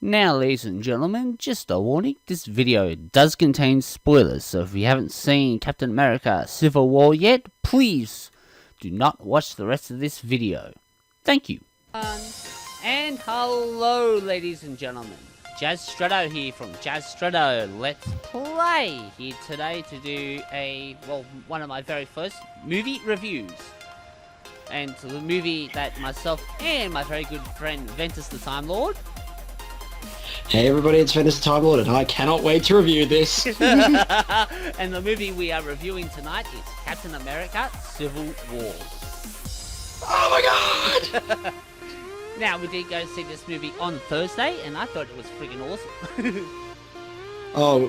Now, ladies and gentlemen, just a warning, this video does contain spoilers, so if you haven't seen Captain America Civil War yet, please do not watch the rest of this video. Thank you. And hello, ladies and gentlemen. Jazz Stretto here from Jazz Stretto Let's Play, here today to do one of my very first movie reviews. And the movie that myself and my very good friend Ventus the Time Lord. Hey everybody, it's Ventus the Time Lord, and I cannot wait to review this. And the movie we are reviewing tonight is Captain America Civil War. Oh my god! Now, we did go see this movie on Thursday, and I thought it was freaking awesome. Oh,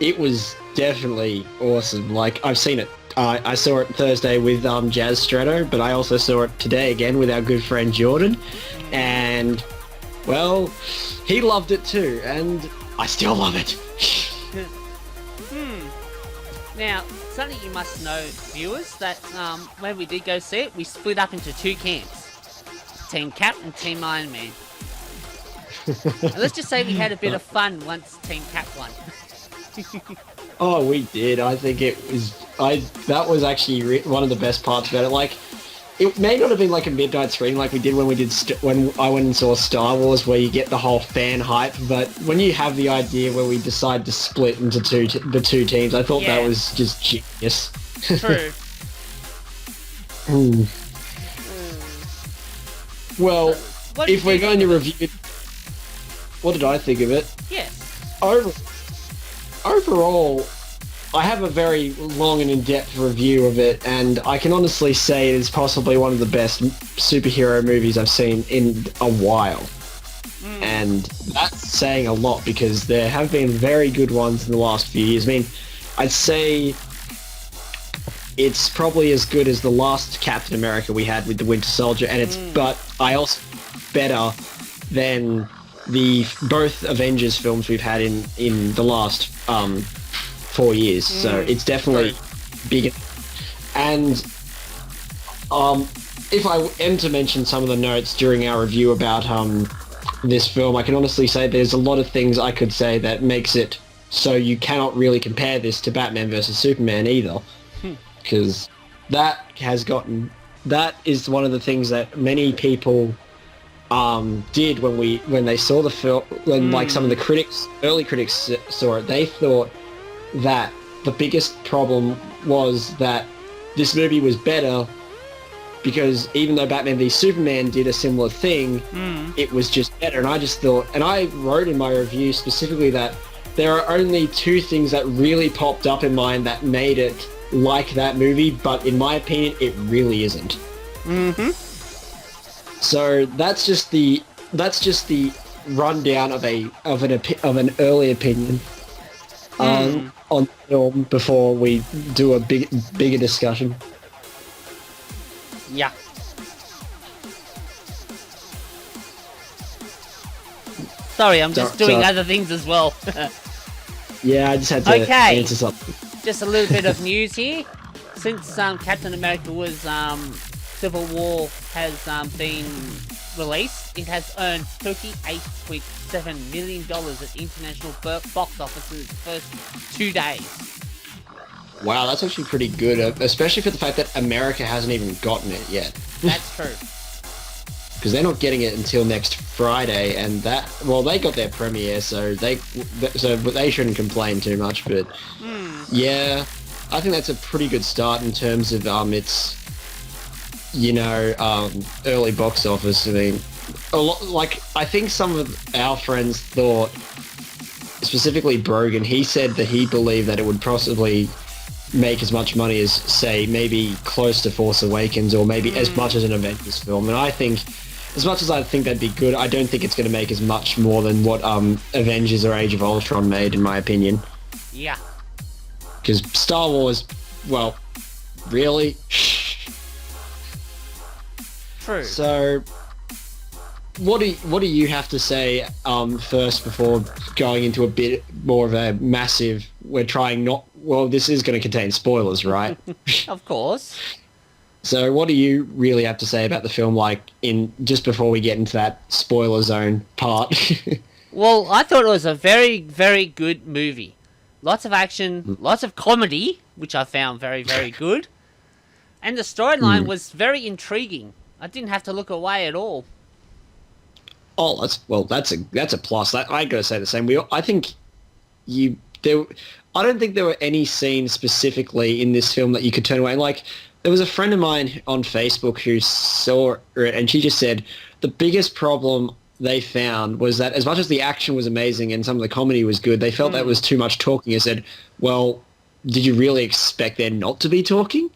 it was definitely awesome. Like, I've seen it. I saw it Thursday with Jazz Stretto, but I also saw it today again with our good friend Jordan, and, well, he loved it too, and I still love it. Now, something you must know, viewers, that when we did go see it, we split up into two camps. Team Cap and Team Iron Man. And let's just say we had a bit of fun once Team Cap won. Oh, we did. I think that was actually one of the best parts about it. Like, it may not have been like a midnight screening like we did when I went and saw Star Wars, where you get the whole fan hype. But when you have the idea where we decide to split into the two teams, I thought that was just genius. True. Well, if we're going to review it, what did I think of it? Yes. Overall, I have a very long and in-depth review of it, and I can honestly say it is possibly one of the best superhero movies I've seen in a while. And that's saying a lot, because there have been very good ones in the last few years. I mean, I'd say it's probably as good as the last Captain America we had with the Winter Soldier, and but I also better than the both Avengers films we've had in the last 4 years. So it's definitely bigger. And if I am to mention some of the notes during our review about this film, I can honestly say there's a lot of things I could say that makes it so you cannot really compare this to Batman vs Superman either. Because that is one of the things that many people did when they saw the film. When like some of the early critics saw it, they thought that the biggest problem was that this movie was better because even though Batman v Superman did a similar thing, it was just better. And I just thought, and I wrote in my review specifically that there are only two things that really popped up in mind that made it like that movie, but in my opinion, it really isn't. So that's just the rundown of an early opinion on film before we do a bigger discussion. Yeah. Sorry, I'm just doing other things as well. Yeah, I just had to answer something. Just a little bit of news here. Since Captain America was Civil War has been released, it has earned $38.7 million at international box office in its first 2 days. Wow, that's actually pretty good, especially for the fact that America hasn't even gotten it yet. That's true. Because they're not getting it until next Friday, and they got their premiere, so they shouldn't complain too much. But yeah, I think that's a pretty good start in terms of its early box office. I mean, I think some of our friends thought, specifically Brogan, he said that he believed that it would possibly make as much money as, say, maybe close to Force Awakens, or maybe as much as an Avengers film. And I think, as much as I think that'd be good, I don't think it's going to make as much more than what Avengers or Age of Ultron made, in my opinion. Yeah. Because Star Wars, well, really? True. So, what do you have to say first before going into a bit more of a massive? We're trying not. Well, this is going to contain spoilers, right? Of course. So what do you really have to say about the film, like, in just before we get into that spoiler zone part? Well, I thought it was a very, very good movie. Lots of action, lots of comedy, which I found very, very good. And the storyline was very intriguing. I didn't have to look away at all. Oh, that's a plus. I gotta say the same. I think you there. I don't think there were any scenes specifically in this film that you could turn away. Like, there was a friend of mine on Facebook who saw it, and she just said the biggest problem they found was that as much as the action was amazing and some of the comedy was good, they felt that was too much talking. And said, "Well, did you really expect there not to be talking?"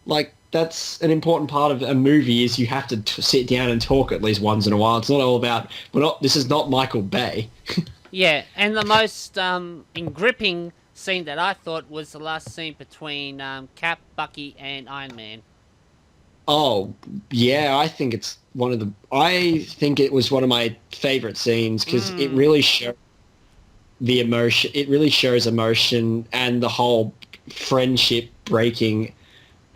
Like, that's an important part of a movie, is you have to sit down and talk at least once in a while. It's not all about, this is not Michael Bay. Yeah, and the most gripping scene that I thought was the last scene between Cap, Bucky, and Iron Man. Oh, yeah, I think it was one of my favorite scenes, because it really shows the emotion. It really shows emotion and the whole friendship breaking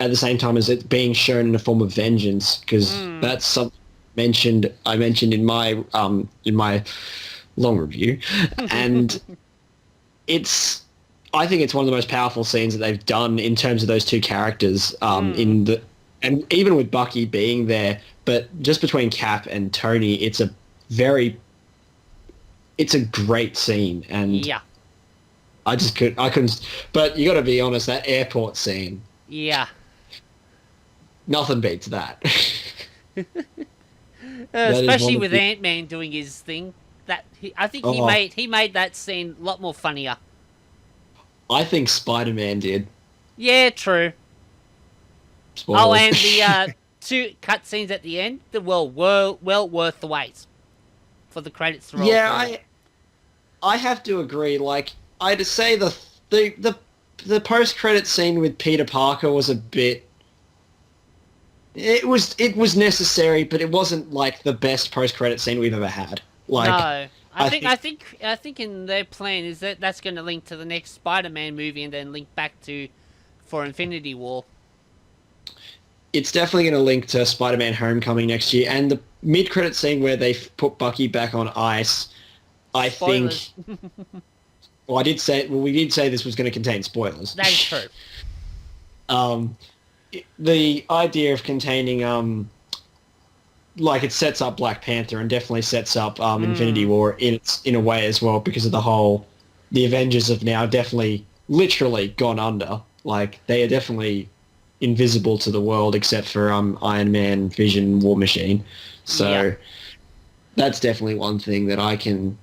at the same time as it being shown in a form of vengeance, because that's something I mentioned in my long review, and I think it's one of the most powerful scenes that they've done in terms of those two characters, and even with Bucky being there, but just between Cap and Tony, it's a great scene, and yeah, I couldn't, but you got to be honest, that airport scene, yeah, nothing beats that. Especially with Ant-Man doing his thing. I think he made that scene a lot more funnier. I think Spider-Man did. Yeah, true. Spoilers. Oh, and the two cutscenes at the end, were well worth the wait for the credits to roll. Yeah, I have to agree. Like, I'd say the post-credit scene with Peter Parker was a bit. It was necessary, but it wasn't like the best post-credit scene we've ever had. Like, no, I think in their plan is that that's going to link to the next Spider-Man movie and then link back for Infinity War. It's definitely going to link to Spider-Man Homecoming next year, and the mid-credit scene where they put Bucky back on ice. I Spoilers. think. Well, we did say this was going to contain spoilers. That is true. The idea of containing like, it sets up Black Panther and definitely sets up Infinity War in a way as well, because of the Avengers have now definitely literally gone under. Like, they are definitely invisible to the world except for Iron Man, Vision, War Machine. So that's definitely one thing that I can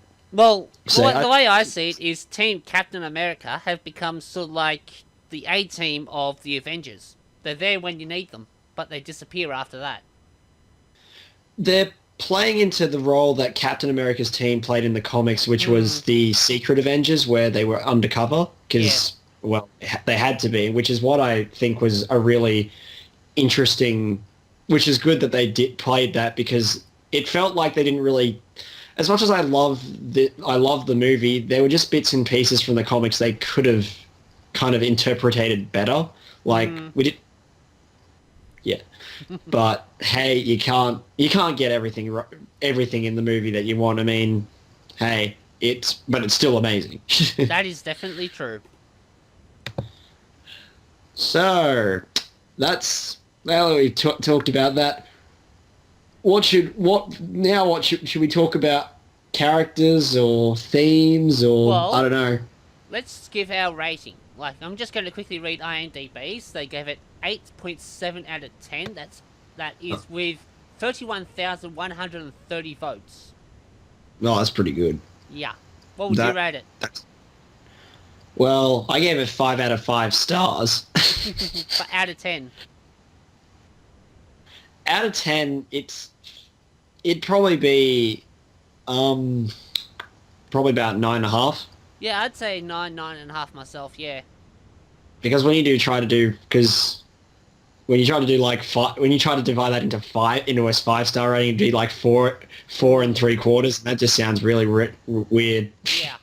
say. The way I see it is Team Captain America have become sort of like the A-team of the Avengers. They're there when you need them, but they disappear after that. They're playing into the role that Captain America's team played in the comics, which was the Secret Avengers, where they were undercover, because, well, they had to be, which is what I think was a really interesting, which is good that they played that, because it felt like they didn't really, as much as I love the movie, there were just bits and pieces from the comics they could have kind of interpreted better. Like, we did. Yeah, but hey, you can't get everything in the movie that you want. I mean, hey, but it's still amazing. That is definitely true. So now that we've talked about that, should we talk about? Characters or themes, or well, I don't know. Let's give our rating. Like, I'm just going to quickly read IMDb's. They gave it 8.7 out of 10. That is with 31,130 votes. No, that's pretty good. Yeah. What would you rate it? Well, I gave it 5 out of 5 stars. But out of 10? Out of 10, it'd probably be probably about 9.5. Yeah, I'd say 9.5 myself, yeah. Because when you try to do when you try to divide that into a 5-star rating, it'd be like 4 and 3/4, and that just sounds really weird. Yeah.